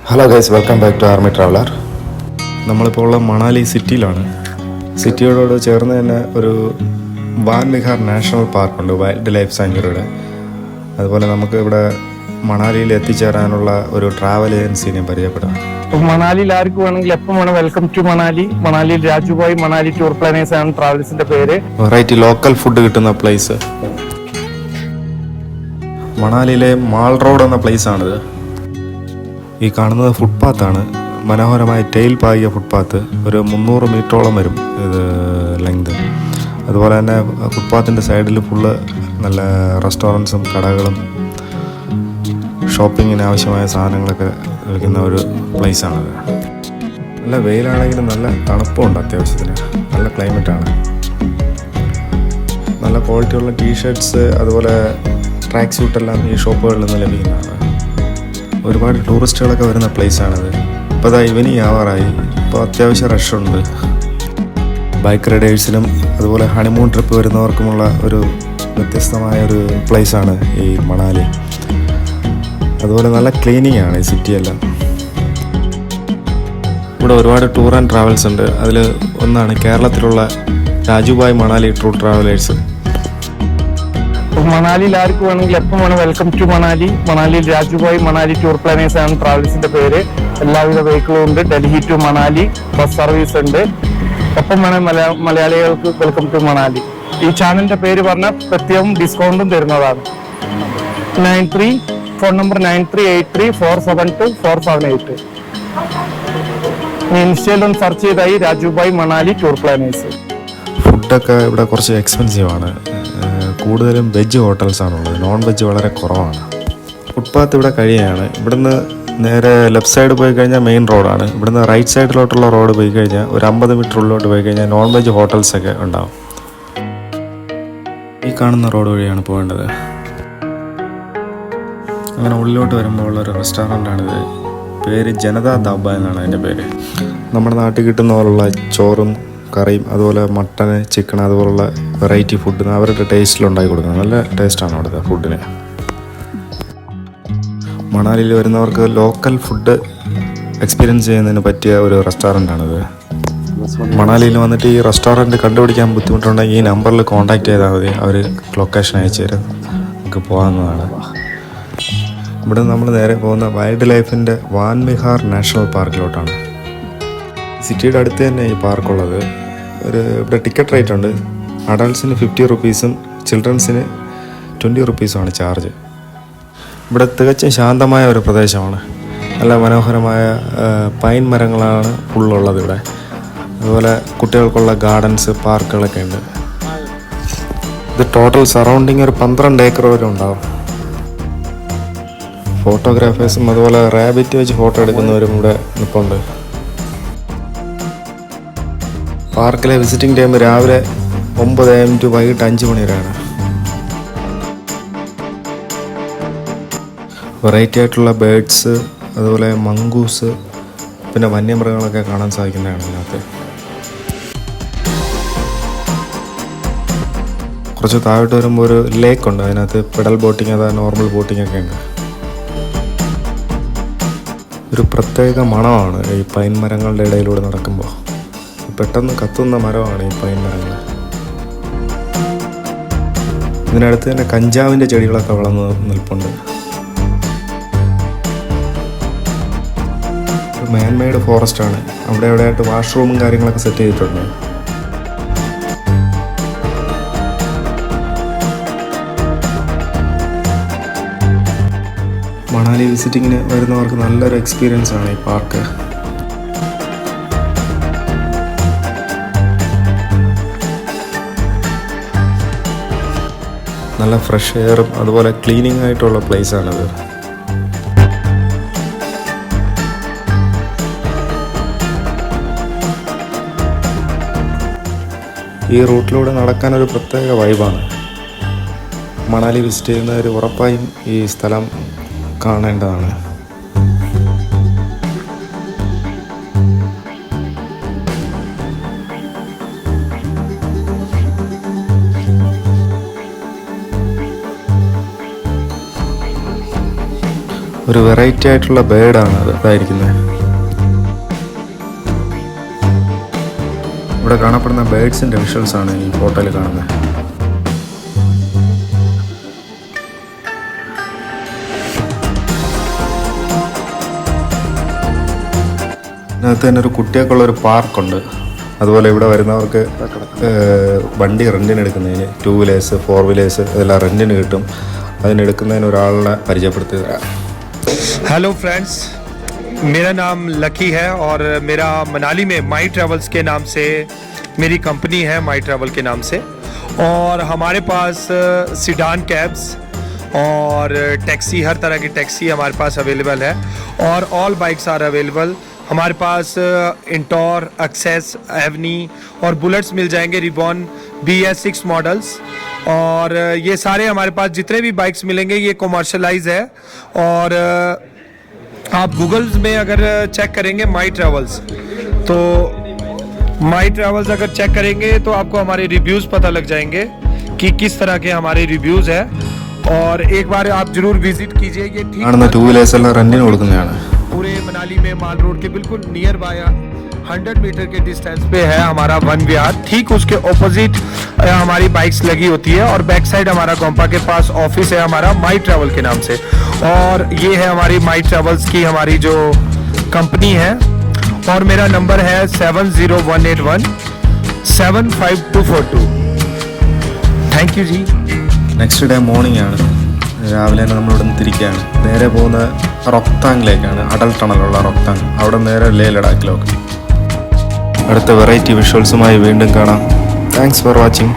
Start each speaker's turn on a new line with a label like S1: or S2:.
S1: Hello guys, welcome back to army traveller. നമ്മളിപ്പോൾ ഉള്ള മണാലി സിറ്റിയിലാണ്. സിറ്റിയോട് ചേർന്ന് തന്നെ ഒരു വാൻ വിഹാർ നാഷണൽ പാർക്കുണ്ട്, വൈൽഡ് ലൈഫ് സാങ്ച്വറിയുടെ. അതുപോലെ നമുക്ക് ഇവിടെ മണാലിയിൽ എത്തിച്ചേരാനുള്ള ഒരു ട്രാവൽ ഏജൻസിനെ പരിചയപ്പെടാം.
S2: മണാലിയിൽ ആർക്ക് വേണമെങ്കിൽ എപ്പം വേണം വെൽക്കം ടു മണാലി. മണാലിയിൽ രാജുഭായ് മണാലി ടൂർ പ്ലാനേഴ്സ് ആണ് ട്രാവൽസിന്റെ പേര്.
S1: വെറൈറ്റി ലോക്കൽ ഫുഡ് കിട്ടുന്ന പ്ലേസ് മണാലിയിലെ മാൾ റോഡ് എന്ന പ്ലേസ് ആണിത്. ഈ കാണുന്നത് ഫുട്പാത്താണ്, മനോഹരമായ ടെയിൽ പാകിയ ഫുട്പാത്ത്. ഒരു 300 മീറ്ററോളം വരും ഇത് ലെങ്ത്. അതുപോലെ തന്നെ ഫുട്പാത്തിൻ്റെ സൈഡിൽ ഫുള്ള് നല്ല റെസ്റ്റോറൻറ്റ്സും കടകളും ഷോപ്പിങ്ങിന് ആവശ്യമായ സാധനങ്ങളൊക്കെ വിൽക്കുന്ന ഒരു പ്ലേസാണത്. നല്ല വെയിലാണെങ്കിലും നല്ല തണുപ്പുണ്ട്, അത്യാവശ്യത്തിന് നല്ല ക്ലൈമറ്റാണ്. നല്ല ക്വാളിറ്റിയുള്ള ടീഷർട്ട്സ് അതുപോലെ ട്രാക്ക് സ്യൂട്ടെല്ലാം ഈ ഷോപ്പുകളിൽ നിന്ന് ലഭിക്കുന്നതാണ്. ഒരുപാട് ടൂറിസ്റ്റുകളൊക്കെ വരുന്ന പ്ലേസാണിത്. ഇപ്പോൾ അതാ ഈവനിങ് ആവാറായി, ഇപ്പോൾ അത്യാവശ്യം റഷുണ്ട്. ബൈക്ക് റൈഡേഴ്സിനും അതുപോലെ ഹണിമൂൺ ട്രിപ്പ് വരുന്നവർക്കുമുള്ള ഒരു വ്യത്യസ്തമായ ഒരു പ്ലേസാണ് ഈ മണാലി. അതുപോലെ നല്ല ക്ലീനിങ് ആണ് ഈ സിറ്റിയെല്ലാം. ഇവിടെ ഒരുപാട് ടൂർ ആൻഡ് ട്രാവൽസ് ഉണ്ട്. അതിൽ ഒന്നാണ് കേരളത്തിലുള്ള രാജുഭായ് മണാലി ടൂർ ട്രാവലേഴ്സ്.
S2: മണാലിയിൽ ആർക്ക് വേണമെങ്കിൽ എപ്പം വേണം വെൽക്കം ടു മണാലി. മണാലിയിൽ രാജുഭായ് മണാലി ടൂർ പ്ലാനേഴ്സ് ആണ് ട്രാവൽസിന്റെ പേര്. എല്ലാവിധ വെഹിക്കിളും ഉണ്ട്. Delhi to Manali bus service ഉണ്ട്. എപ്പം വേണം മലയാളികൾക്ക് വെൽക്കം ടു മണാലി. ഈ ചാനലിന്റെ പേര് പറഞ്ഞാൽ പ്രത്യേകം ഡിസ്കൗണ്ടും തരുന്നതാണ്. 93 ഫോൺ നമ്പർ 9383472478. ഇൻസ്റ്റയിലൊന്ന് സെർച്ച് ചെയ്തായി രാജുഭായ് മണാലി ടൂർ പ്ലാനേഴ്സ്.
S1: ഫുഡൊക്കെ ഇവിടെ കുറച്ച് എക്സ്പെൻസീവ് ആണ്. കൂടുതലും വെജ് ഹോട്ടൽസ് ആണുള്ളത്, നോൺ വെജ് വളരെ കുറവാണ്. ഫുട്പാത്ത് ഇവിടെ കഴിയുകയാണ്. ഇവിടുന്ന് നേരെ ലെഫ്റ്റ് സൈഡ് പോയി കഴിഞ്ഞാൽ മെയിൻ റോഡാണ്. ഇവിടുന്ന് റൈറ്റ് സൈഡിലോട്ടുള്ള റോഡ് പോയി കഴിഞ്ഞാൽ ഒരു 50 മീറ്റർ ഉള്ളിലോട്ട് പോയി കഴിഞ്ഞാൽ നോൺ വെജ് ഹോട്ടൽസൊക്കെ ഉണ്ടാവും. ഈ കാണുന്ന റോഡ് വഴിയാണ് പോകേണ്ടത്. അങ്ങനെ ഉള്ളിലോട്ട് വരുമ്പോൾ ഉള്ളൊരു റെസ്റ്റോറൻ്റാണിത്. പേര് ജനതാ ധാബ എന്നാണ് അതിൻ്റെ പേര്. നമ്മുടെ നാട്ടിൽ കിട്ടുന്ന പോലുള്ള ചോറും കറിയും അതുപോലെ മട്ടന് ചിക്കൻ അതുപോലുള്ള വെറൈറ്റി ഫുഡ് അവരുടെ ടേസ്റ്റിലുണ്ടാക്കി കൊടുക്കുന്നത്. നല്ല ടേസ്റ്റാണ് അവിടുത്തെ ഫുഡിന്. മണാലിയിൽ വരുന്നവർക്ക് ലോക്കൽ ഫുഡ് എക്സ്പീരിയൻസ് ചെയ്യുന്നതിന് പറ്റിയ ഒരു റെസ്റ്റോറൻ്റാണിത്. മണാലിയിൽ വന്നിട്ട് ഈ റെസ്റ്റോറൻറ്റ് കണ്ടുപിടിക്കാൻ ബുദ്ധിമുട്ടുണ്ടെങ്കിൽ ഈ നമ്പറിൽ കോൺടാക്റ്റ് ചെയ്താൽ മതി, അവർ ലൊക്കേഷൻ അയച്ചു തരും, നമുക്ക് പോകാവുന്നതാണ്. ഇവിടെ നമ്മൾ നേരെ പോകുന്ന വൈൽഡ് ലൈഫിൻ്റെ വാൻ വിഹാർ നാഷണൽ പാർക്കിലോട്ടാണ്. സിറ്റിയുടെ അടുത്ത് തന്നെ ഈ പാർക്കുള്ളത്. ഇവിടെ ടിക്കറ്റ് റേറ്റ് ഉണ്ട്. അഡൾട്ട്സിന് 50 റുപ്പീസും ചിൽഡ്രൻസിന് 20 റുപ്പീസുമാണ് ചാർജ്. ഇവിടെ തികച്ചും ശാന്തമായ ഒരു പ്രദേശമാണ്. നല്ല മനോഹരമായ പൈൻ മരങ്ങളാണ് ഫുള്ളുള്ളത് ഇവിടെ. അതുപോലെ കുട്ടികൾക്കുള്ള ഗാർഡൻസ് പാർക്കുകളൊക്കെ ഉണ്ട്. ഇത് ടോട്ടൽ സറൗണ്ടിങ് ഒരു 12 ഏക്കർ വരെ ഉണ്ടാവും. ഫോട്ടോഗ്രാഫേഴ്സും അതുപോലെ റാബിറ്റ് വെച്ച് ഫോട്ടോ എടുക്കുന്നവരും ഇവിടെ നിൽപ്പുണ്ട്. പാർക്കിലെ വിസിറ്റിംഗ് ടൈം രാവിലെ 9 AM ടു വൈകിട്ട് 5 മണി വരെയാണ്. വെറൈറ്റി ആയിട്ടുള്ള ബേഡ്സ് അതുപോലെ മംഗൂസ് പിന്നെ വന്യമൃഗങ്ങളൊക്കെ കാണാൻ സാധിക്കുന്നതാണ് ഇതിനകത്ത്. കുറച്ച് താഴോട്ട് വരുമ്പോൾ ഒരു ലേക്ക് ഉണ്ട്. അതിനകത്ത് പെഡൽ ബോട്ടിങ് അതാ നോർമൽ ബോട്ടിംഗ് ഒക്കെ ഉണ്ട്. ഒരു പ്രത്യേക മണമാണ് ഈ പൈൻ മരങ്ങളുടെ ഇടയിലൂടെ നടക്കുമ്പോൾ. പെട്ടെന്ന് കത്തുന്ന മരമാണ് ഈ പൈൻ മരങ്ങൾ. ഇതിനടുത്ത് തന്നെ കഞ്ചാവിൻ്റെ ചെടികളൊക്കെ വളർന്ന് നിൽപ്പുണ്ട്. ഒരു മാൻമെയ്ഡ് ഫോറസ്റ്റാണ്. അവിടെ എവിടെയായിട്ട് വാഷ്റൂമും കാര്യങ്ങളൊക്കെ സെറ്റ് ചെയ്തിട്ടുണ്ട്. മണാലി വിസിറ്റിങ്ങിന് വരുന്നവർക്ക് നല്ലൊരു എക്സ്പീരിയൻസ് ആണ് ഈ പാർക്ക്. നല്ല ഫ്രഷ് എയറും അതുപോലെ ക്ലീനിങ് ആയിട്ടുള്ള പ്ലേസാണിത്. ഈ റൂട്ടിലൂടെ നടക്കാനൊരു പ്രത്യേക വൈബാണ്. മണാലി വിസിറ്റ് ചെയ്യുന്നവർ ഉറപ്പായും ഈ സ്ഥലം കാണേണ്ടതാണ്. ഒരു വെറൈറ്റി ആയിട്ടുള്ള ബേർഡാണ് അത് ഇതായിരിക്കുന്നത്. ഇവിടെ കാണപ്പെടുന്ന ബേർഡ്സിൻ്റെ വിഷ്വൽസാണ് ഈ ഫോട്ടോയിൽ കാണുന്നത്. ഇതിനകത്ത് തന്നെ ഒരു കുട്ടികൾക്കുള്ളൊരു പാർക്കുണ്ട്. അതുപോലെ ഇവിടെ വരുന്നവർക്ക് വണ്ടി റെൻറ്റിന് എടുക്കുന്നതിന് 2 വീലേഴ്സ് 4 വീലേഴ്സ് ഇതെല്ലാം റെൻറ്റിന് കിട്ടും. അതിനെടുക്കുന്നതിന് ഒരാളെ പരിചയപ്പെടുത്തി തരാം.
S3: हेलो फ्रेंड्स, मेरा नाम लकी है और मेरा मनाली में माई ट्रैवल्स के नाम से मेरी कंपनी है, माई ट्रैवल के नाम से। और हमारे पास सिडान कैब्स और टैक्सी, हर तरह की टैक्सी हमारे पास अवेलेबल है और ऑल बाइक्स आर अवेलेबल। हमारे पास इंटोर, एक्सेस, एवनी और बुलेट्स मिल जाएंगे, रिबॉन BS6 मॉडल्स। और ये सारे हमारे पास जितने भी बाइक्स मिलेंगे ये कमर्शलाइज है। और आप गूगल्स में अगर चेक करेंगे माई ट्रैवल्स, तो माई ट्रैवल्स अगर चेक करेंगे तो आपको हमारे रिव्यूज़ पता लग जाएंगे कि किस तरह के हमारे रिव्यूज़ है। और एक बार आप जरूर विजिट कीजिए। ये ठीक
S1: 2 വീലേഴ്സ് എല്ലാം റെൻറ്റിന് കൊടുക്കുന്നതാണ്.
S3: पूरे मनाली में माल रोड के बिल्कुल नियर बाय 100 मीटर के डिस्टेंस पे है हमारा वन विहार। ठीक उसके ऑपोजिट हमारी बाइक्स लगी होती है और बैक साइड हमारा गोम्पा के पास ऑफिस है हमारा माई ट्रैवल के नाम से। और ये है हमारी माई ट्रैवल्स की हमारी जो कंपनी है। और मेरा नंबर है 7018175242। Thank you ji.
S1: Next day morning ആണ്. രാവിലെ തന്നെ നമ്മളിവിടെ നിന്ന് തിരിക്കുകയാണ്. നേരെ പോകുന്ന റൊക്താങ്ങിലേക്കാണ്, അടൽ ടണലുള്ള റൊക്താങ്. അവിടെ നേരെ ലേ ലഡാക്കിലേക്ക്. അടുത്ത വെറൈറ്റി വിഷ്വൽസുമായി വീണ്ടും കാണാം. Thanks for watching.